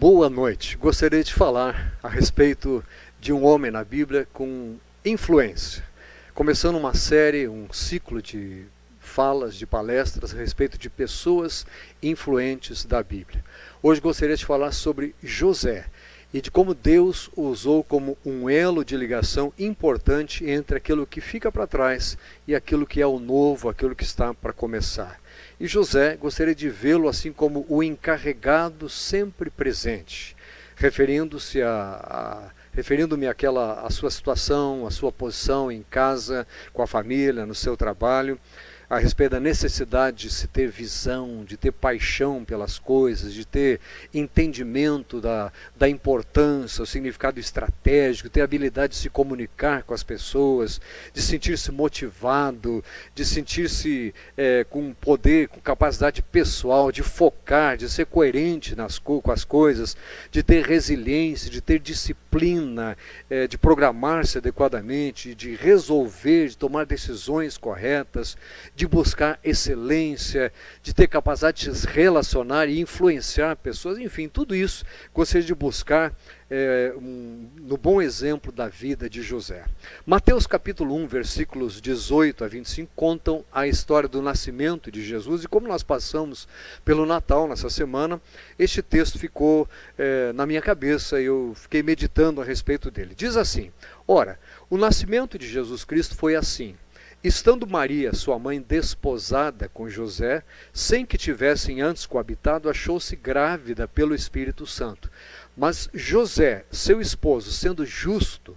Boa noite. Gostaria de falar a respeito de um homem na Bíblia com influência. Começando uma série, um ciclo de falas, de palestras a respeito de pessoas influentes da Bíblia. Hoje gostaria de falar sobre José e de como Deus o usou como um elo de ligação importante entre aquilo que fica para trás e aquilo que é o novo, aquilo que está para começar. E José, gostaria de vê-lo assim como o encarregado sempre presente, referindo-me àquela sua situação, à sua posição em casa, com a família, no seu trabalho, a respeito da necessidade de se ter visão, de ter paixão pelas coisas, de ter entendimento da importância, o significado estratégico, ter a habilidade de se comunicar com as pessoas, de sentir-se motivado, de sentir-se com poder, com capacidade pessoal, de focar, de ser coerente com as coisas, de ter resiliência, de ter disciplina, de programar-se adequadamente, de resolver, de tomar decisões corretas, de buscar excelência, de ter capacidade de se relacionar e influenciar pessoas, enfim, tudo isso gostaria de buscar no bom exemplo da vida de José. Mateus capítulo 1, versículos 18 a 25, contam a história do nascimento de Jesus, e como nós passamos pelo Natal nessa semana, este texto ficou na minha cabeça e eu fiquei meditando a respeito dele. Diz assim: ora, o nascimento de Jesus Cristo foi assim. Estando Maria, sua mãe, desposada com José, sem que tivessem antes coabitado, achou-se grávida pelo Espírito Santo. Mas José, seu esposo, sendo justo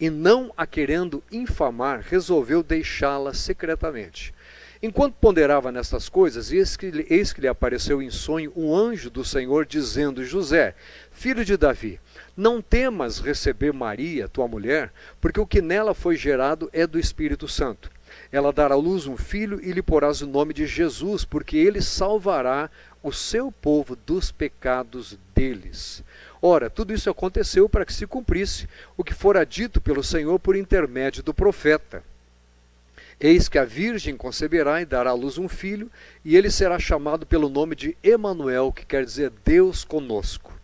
e não a querendo infamar, resolveu deixá-la secretamente. Enquanto ponderava nestas coisas, eis que lhe apareceu em sonho um anjo do Senhor, dizendo: José, filho de Davi, não temas receber Maria, tua mulher, porque o que nela foi gerado é do Espírito Santo. Ela dará à luz um filho e lhe porás o nome de Jesus, porque ele salvará o seu povo dos pecados deles. Ora, tudo isso aconteceu para que se cumprisse o que fora dito pelo Senhor por intermédio do profeta. Eis que a virgem conceberá e dará à luz um filho, e ele será chamado pelo nome de Emanuel, que quer dizer Deus conosco.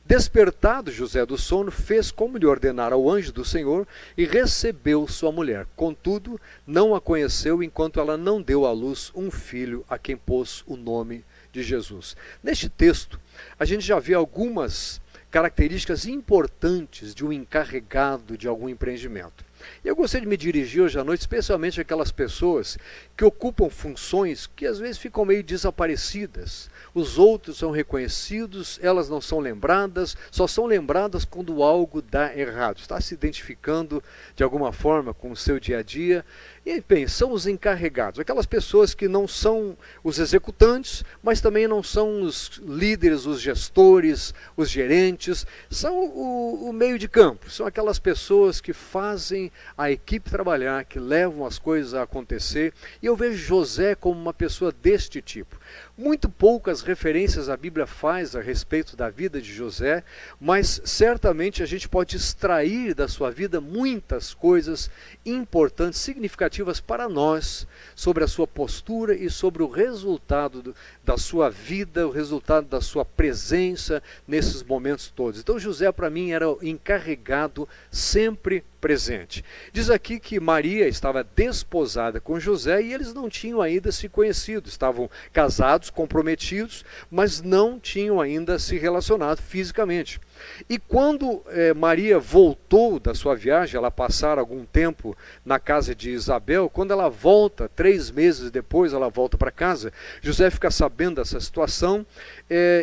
Despertado José do sono, fez como lhe ordenara o anjo do Senhor e recebeu sua mulher. Contudo, não a conheceu enquanto ela não deu à luz um filho, a quem pôs o nome de Jesus. Neste texto, a gente já vê algumas características importantes de um encarregado de algum empreendimento. E eu gostaria de me dirigir hoje à noite, especialmente àquelas pessoas que ocupam funções que às vezes ficam meio desaparecidas. Os outros são reconhecidos, elas não são lembradas, só são lembradas quando algo dá errado. Está se identificando de alguma forma com o seu dia a dia. E bem, são os encarregados, aquelas pessoas que não são os executantes, mas também não são os líderes, os gestores, os gerentes, são o meio de campo, são aquelas pessoas que fazem a equipe trabalhar, que levam as coisas a acontecer. E eu vejo José como uma pessoa deste tipo. Muito poucas referências a Bíblia faz a respeito da vida de José, mas certamente a gente pode extrair da sua vida muitas coisas importantes, significativas para nós, sobre a sua postura e sobre o resultado da sua vida, o resultado da sua presença nesses momentos todos. Então José, para mim, era o encarregado sempre presente. Diz aqui que Maria estava desposada com José e eles não tinham ainda se conhecido, estavam casados, comprometidos, mas não tinham ainda se relacionado fisicamente. E quando Maria voltou da sua viagem, ela passara algum tempo na casa de Isabel, quando ela volta, 3 meses depois ela volta para casa, José fica sabendo dessa situação,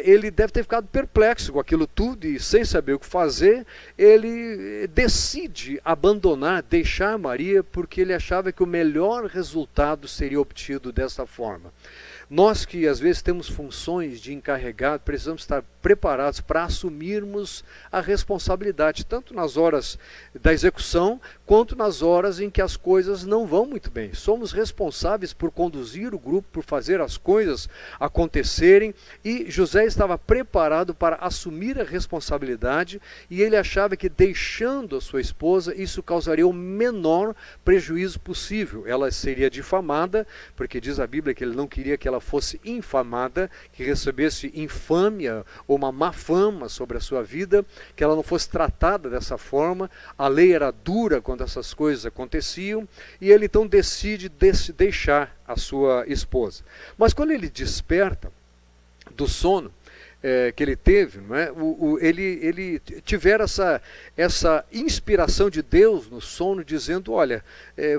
ele deve ter ficado perplexo com aquilo tudo e sem saber o que fazer, ele decide abandonar, deixar Maria, porque ele achava que o melhor resultado seria obtido dessa forma. Nós que às vezes temos funções de encarregado, precisamos estar preparados para assumirmos a responsabilidade, tanto nas horas da execução, quanto nas horas em que as coisas não vão muito bem. Somos responsáveis por conduzir o grupo, por fazer as coisas acontecerem, e José estava preparado para assumir a responsabilidade, e ele achava que deixando a sua esposa, isso causaria o menor prejuízo possível. Ela seria difamada, porque diz a Bíblia que ele não queria que ela fosse infamada, que recebesse infâmia ou uma má fama sobre a sua vida, que ela não fosse tratada dessa forma. A lei era dura quando essas coisas aconteciam, e ele então decide deixar a sua esposa. Mas quando ele desperta do sono que ele teve, não é? Ele tivera essa inspiração de Deus no sono, dizendo, olha,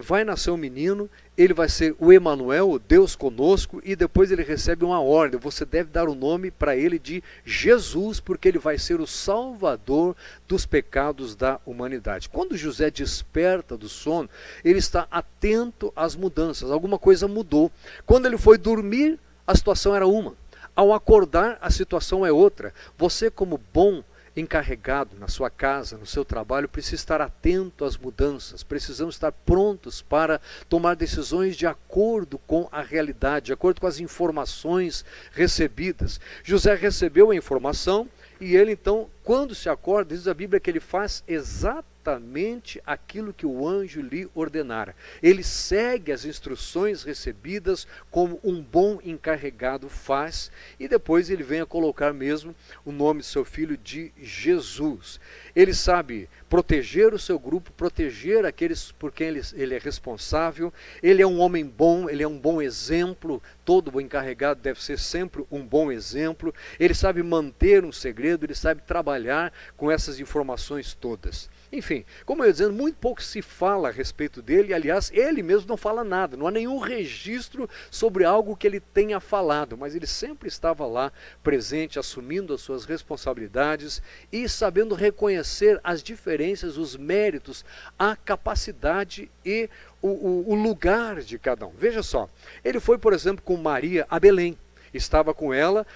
vai nascer um menino, ele vai ser o Emanuel, o Deus conosco, e depois ele recebe uma ordem, você deve dar o nome para ele de Jesus, porque ele vai ser o Salvador dos pecados da humanidade. Quando José desperta do sono, ele está atento às mudanças, alguma coisa mudou. Quando ele foi dormir, a situação era uma. Ao acordar, a situação é outra. Você, como bom encarregado na sua casa, no seu trabalho, precisa estar atento às mudanças. Precisamos estar prontos para tomar decisões de acordo com a realidade, de acordo com as informações recebidas. José recebeu a informação e ele então, quando se acorda, diz a Bíblia que ele faz exatamente aquilo que o anjo lhe ordenara. Ele segue as instruções recebidas como um bom encarregado faz, e depois ele vem a colocar mesmo o nome do seu filho de Jesus. Ele sabe proteger o seu grupo, proteger aqueles por quem ele é responsável. Ele é um homem bom, ele é um bom exemplo. Todo bom encarregado deve ser sempre um bom exemplo. Ele sabe manter um segredo, ele sabe trabalhar com essas informações todas. Enfim, como eu ia dizendo, muito pouco se fala a respeito dele. Aliás, ele mesmo não fala nada, não há nenhum registro sobre algo que ele tenha falado, mas ele sempre estava lá presente, assumindo as suas responsabilidades e sabendo reconhecer as diferenças, os méritos, a capacidade e o lugar de cada um. Veja só, ele foi, por exemplo, com Maria a Belém, estava com ela.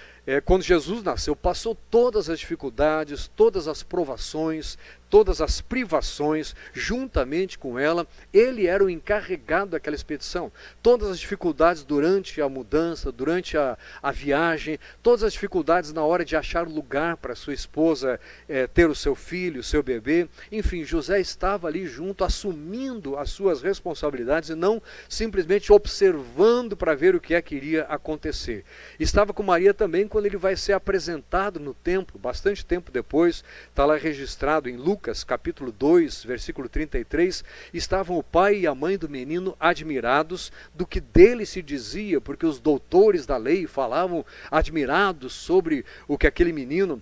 Quando Jesus nasceu, passou todas as dificuldades, todas as provações, todas as privações, juntamente com ela. Ele era o encarregado daquela expedição. Todas as dificuldades durante a mudança, durante a viagem, todas as dificuldades na hora de achar lugar para sua esposa ter o seu filho, o seu bebê. Enfim, José estava ali junto, assumindo as suas responsabilidades e não simplesmente observando para ver o que é que iria acontecer. Estava com Maria também quando ele vai ser apresentado no templo, bastante tempo depois, está lá registrado em Lucas, capítulo 2, versículo 33, estavam o pai e a mãe do menino admirados do que dele se dizia, porque os doutores da lei falavam admirados sobre o que aquele menino,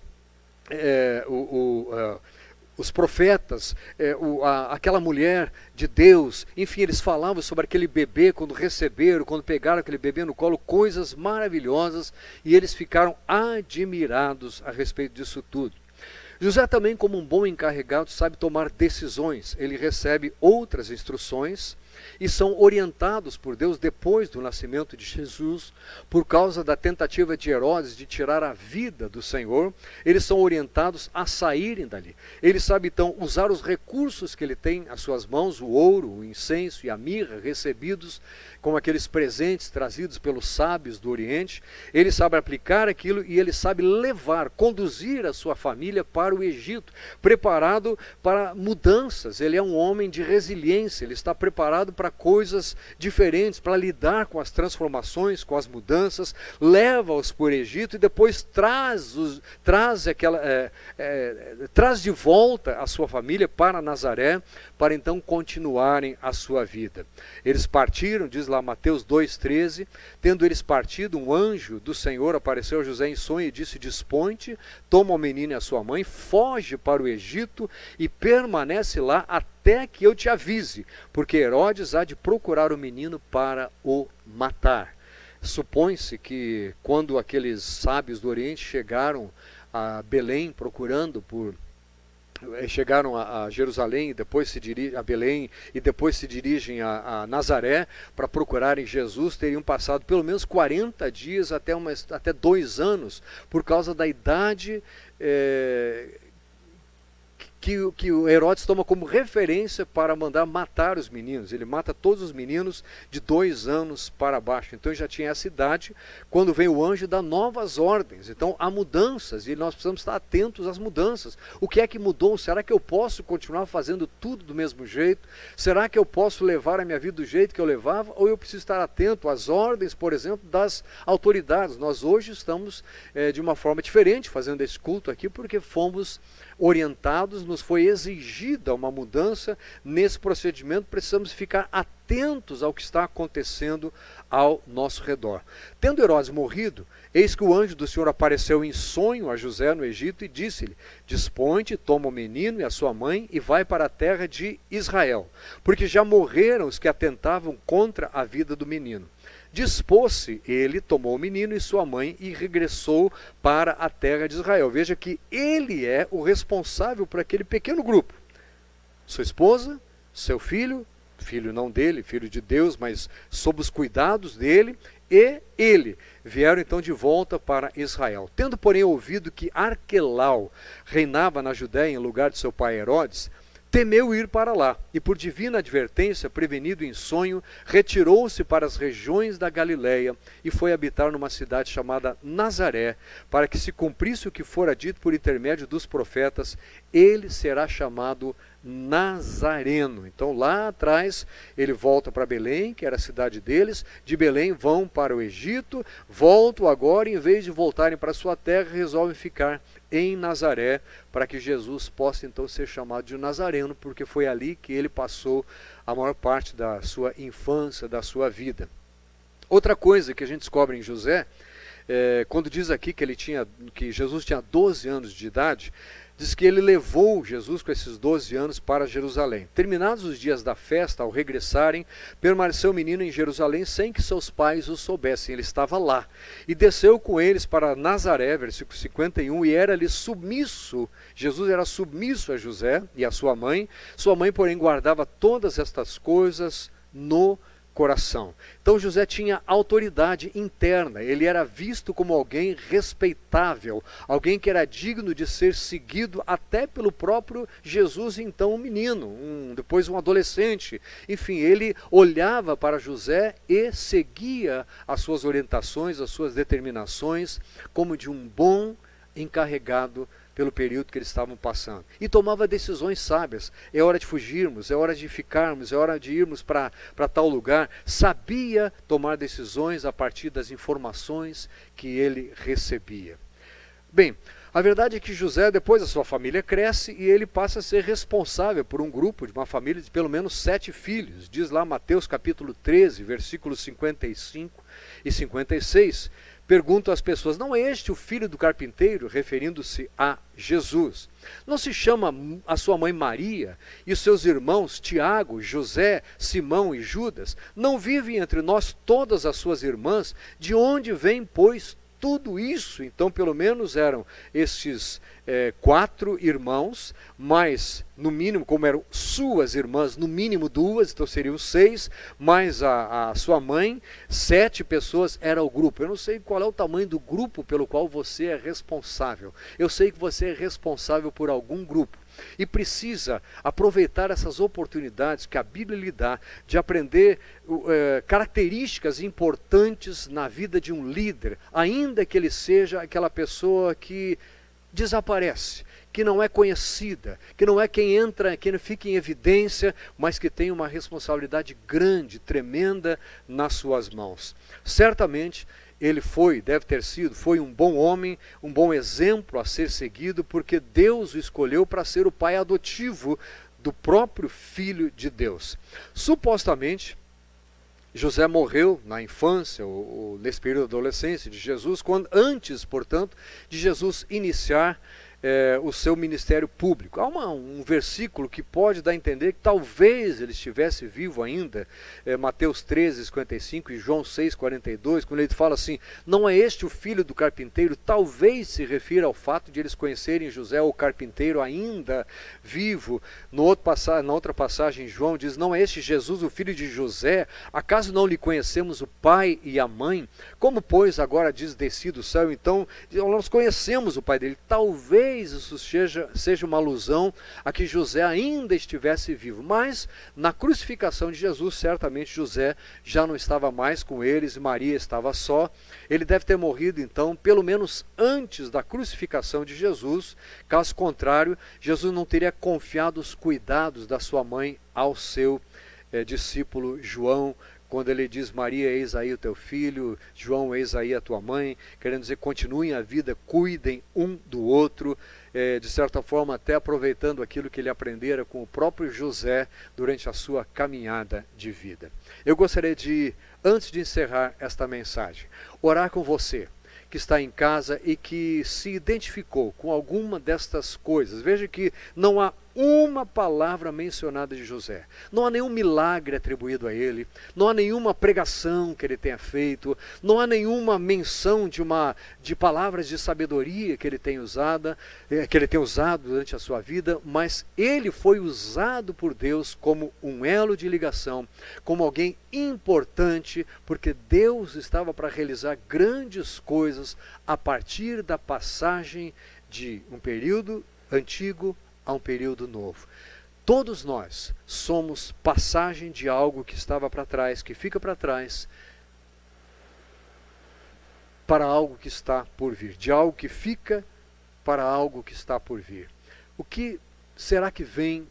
os profetas, aquela mulher de Deus, enfim, eles falavam sobre aquele bebê quando receberam, quando pegaram aquele bebê no colo, coisas maravilhosas, e eles ficaram admirados a respeito disso tudo. José também, como um bom encarregado, sabe tomar decisões. Ele recebe outras instruções e são orientados por Deus depois do nascimento de Jesus, por causa da tentativa de Herodes de tirar a vida do Senhor. Eles são orientados a saírem dali. Ele sabe então usar os recursos que ele tem às suas mãos, o ouro, o incenso e a mirra recebidos com aqueles presentes trazidos pelos sábios do Oriente. Ele sabe aplicar aquilo e ele sabe levar, conduzir a sua família para o Egito, preparado para mudanças. Ele é um homem de resiliência, ele está preparado para coisas diferentes, para lidar com as transformações, com as mudanças, leva-os por Egito e depois traz de volta a sua família para Nazaré, para então continuarem a sua vida. Eles partiram, diz lá Mateus 2,13, tendo eles partido, um anjo do Senhor apareceu a José em sonho e disse: dispõe-te, toma o menino e a sua mãe, foge para o Egito e permanece lá até que eu te avise, porque Herodes há de procurar o menino para o matar. Supõe-se que quando aqueles sábios do Oriente chegaram a Belém procurando chegaram a Jerusalém, e depois se dirigem a Belém e depois se dirigem a Nazaré para procurarem Jesus, teriam passado pelo menos 40 dias até 2 anos, por causa da idade que o Herodes toma como referência para mandar matar os meninos. Ele mata todos os meninos de 2 anos para baixo. Então ele já tinha essa idade quando vem o anjo e dá novas ordens. Então há mudanças e nós precisamos estar atentos às mudanças. O que é que mudou? Será que eu posso continuar fazendo tudo do mesmo jeito? Será que eu posso levar a minha vida do jeito que eu levava? Ou eu preciso estar atento às ordens, por exemplo, das autoridades? Nós hoje estamos de uma forma diferente fazendo esse culto aqui porque fomos orientados, nos foi exigida uma mudança nesse procedimento, precisamos ficar atentos ao que está acontecendo ao nosso redor. Tendo Herodes morrido, eis que o anjo do Senhor apareceu em sonho a José no Egito e disse-lhe: dispõe-te, toma o menino e a sua mãe e vai para a terra de Israel, porque já morreram os que atentavam contra a vida do menino. Dispôs-se ele, tomou o menino e sua mãe e regressou para a terra de Israel. Veja que ele é o responsável por aquele pequeno grupo. Sua esposa, seu filho, filho não dele, filho de Deus, mas sob os cuidados dele, e ele vieram então de volta para Israel. Tendo, porém, ouvido que Arquelau reinava na Judéia em lugar de seu pai Herodes, temeu ir para lá, e por divina advertência, prevenido em sonho, retirou-se para as regiões da Galiléia e foi habitar numa cidade chamada Nazaré, para que se cumprisse o que fora dito por intermédio dos profetas: ele será chamado Nazareno. Então lá atrás ele volta para Belém, que era a cidade deles. De Belém vão para o Egito, voltam agora, em vez de voltarem para sua terra, resolvem ficar em Nazaré, para que Jesus possa então ser chamado de Nazareno, porque foi ali que ele passou a maior parte da sua infância, da sua vida. Outra coisa que a gente descobre em José, quando diz aqui que Jesus tinha 12 anos de idade, diz que ele levou Jesus com esses 12 anos para Jerusalém. Terminados os dias da festa, ao regressarem, permaneceu o menino em Jerusalém sem que seus pais o soubessem. Ele estava lá. E desceu com eles para Nazaré, versículo 51, e era-lhe submisso. Jesus era submisso a José e a sua mãe. Sua mãe, porém, guardava todas estas coisas no coração. Então José tinha autoridade interna, ele era visto como alguém respeitável, alguém que era digno de ser seguido até pelo próprio Jesus, então um menino, depois um adolescente. Enfim, ele olhava para José e seguia as suas orientações, as suas determinações, como de um bom encarregado pelo período que eles estavam passando. E tomava decisões sábias. É hora de fugirmos, é hora de ficarmos, é hora de irmos para tal lugar. Sabia tomar decisões a partir das informações que ele recebia. Bem, a verdade é que José, depois a sua família cresce e ele passa a ser responsável por um grupo, de uma família de pelo menos 7 filhos. Diz lá Mateus capítulo 13, versículos 55 e 56. Perguntam às pessoas: não é este o filho do carpinteiro? Referindo-se a Jesus. Não se chama a sua mãe Maria e os seus irmãos Tiago, José, Simão e Judas? Não vivem entre nós todas as suas irmãs? De onde vem, pois, tudo isso? Então, pelo menos eram estes 4 irmãos, mas no mínimo, como eram suas irmãs, no mínimo 2, então seriam 6, mais a sua mãe, 7 pessoas era o grupo. Eu não sei qual é o tamanho do grupo pelo qual você é responsável. Eu sei que você é responsável por algum grupo. E precisa aproveitar essas oportunidades que a Bíblia lhe dá de aprender características importantes na vida de um líder, ainda que ele seja aquela pessoa que desaparece, que não é conhecida, que não é quem entra, quem fica em evidência, mas que tem uma responsabilidade grande, tremenda nas suas mãos. Certamente ele deve ter sido um bom homem, um bom exemplo a ser seguido, porque Deus o escolheu para ser o pai adotivo do próprio Filho de Deus. Supostamente, José morreu na infância, ou nesse período da adolescência de Jesus, antes, portanto, de Jesus iniciar o seu ministério público. Há um versículo que pode dar a entender que talvez ele estivesse vivo ainda, Mateus 13, 55 e João 6, 42, quando ele fala assim: não é este o filho do carpinteiro? Talvez se refira ao fato de eles conhecerem José, o carpinteiro, ainda vivo. Na outra passagem, João diz: não é este Jesus, o filho de José? Acaso não lhe conhecemos o pai e a mãe? Como, pois, agora diz: desci do céu? Então, nós conhecemos o pai dele. Talvez talvez isso seja uma alusão a que José ainda estivesse vivo. Mas na crucificação de Jesus, certamente José já não estava mais com eles e Maria estava só. Ele deve ter morrido então, pelo menos antes da crucificação de Jesus. Caso contrário, Jesus não teria confiado os cuidados da sua mãe ao seu discípulo João, quando ele diz: Maria, eis aí o teu filho, João, eis aí a tua mãe, querendo dizer, continuem a vida, cuidem um do outro, de certa forma até aproveitando aquilo que ele aprendera com o próprio José durante a sua caminhada de vida. Eu gostaria de, antes de encerrar esta mensagem, orar com você que está em casa e que se identificou com alguma destas coisas. Veja que não há uma palavra mencionada de José. Não há nenhum milagre atribuído a ele, não há nenhuma pregação que ele tenha feito, não há nenhuma menção de palavras de sabedoria que ele tenha usado durante a sua vida, mas ele foi usado por Deus como um elo de ligação, como alguém importante, porque Deus estava para realizar grandes coisas a partir da passagem de um período antigo a um período novo. Todos nós somos passagem de algo que estava para trás, que fica para trás, para algo que está por vir. De algo que fica para algo que está por vir. O que será que vem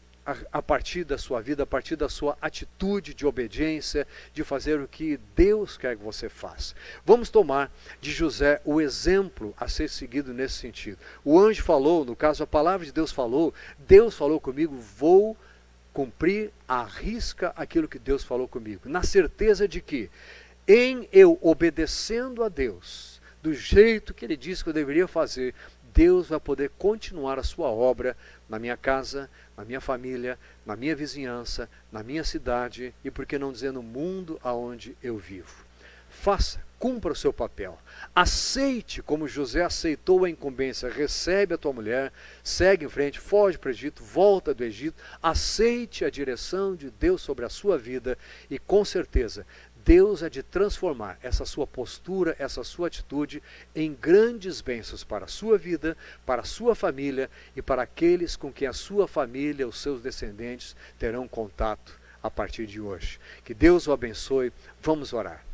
a partir da sua vida, a partir da sua atitude de obediência, de fazer o que Deus quer que você faça? Vamos tomar de José o exemplo a ser seguido nesse sentido. O anjo falou, no caso a palavra de Deus falou comigo, vou cumprir à risca aquilo que Deus falou comigo, na certeza de que, em eu obedecendo a Deus, do jeito que Ele disse que eu deveria fazer, Deus vai poder continuar a sua obra na minha casa, na minha família, na minha vizinhança, na minha cidade e, por que não dizer, no mundo aonde eu vivo. Faça, cumpra o seu papel. Aceite como José aceitou a incumbência. Recebe a tua mulher, segue em frente, foge para o Egito, volta do Egito. Aceite a direção de Deus sobre a sua vida e, com certeza, Deus é de transformar essa sua postura, essa sua atitude em grandes bênçãos para a sua vida, para a sua família e para aqueles com quem a sua família, os seus descendentes, terão contato a partir de hoje. Que Deus o abençoe. Vamos orar.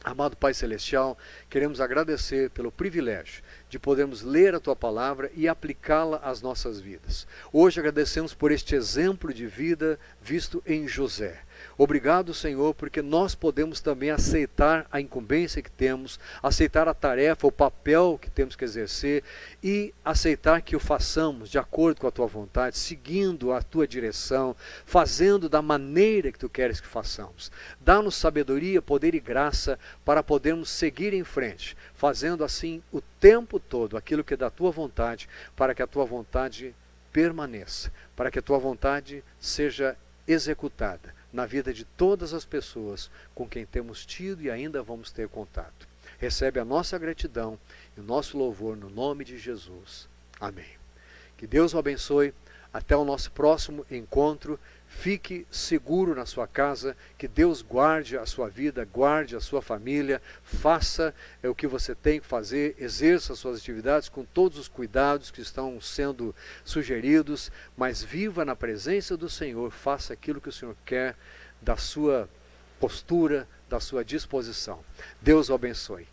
Amado Pai Celestial, queremos agradecer pelo privilégio de podermos ler a Tua Palavra e aplicá-la às nossas vidas. Hoje agradecemos por este exemplo de vida visto em José. Obrigado, Senhor, porque nós podemos também aceitar a incumbência que temos, aceitar a tarefa, o papel que temos que exercer e aceitar que o façamos de acordo com a Tua vontade, seguindo a Tua direção, fazendo da maneira que Tu queres que façamos. Dá-nos sabedoria, poder e graça para podermos seguir em frente, fazendo assim o tempo todo aquilo que é da Tua vontade, para que a Tua vontade permaneça, para que a Tua vontade seja executada na vida de todas as pessoas com quem temos tido e ainda vamos ter contato. Recebe a nossa gratidão e o nosso louvor no nome de Jesus. Amém. Que Deus o abençoe. Até o nosso próximo encontro. Fique seguro na sua casa, que Deus guarde a sua vida, guarde a sua família, faça o que você tem que fazer, exerça as suas atividades com todos os cuidados que estão sendo sugeridos, mas viva na presença do Senhor, faça aquilo que o Senhor quer da sua postura, da sua disposição. Deus o abençoe.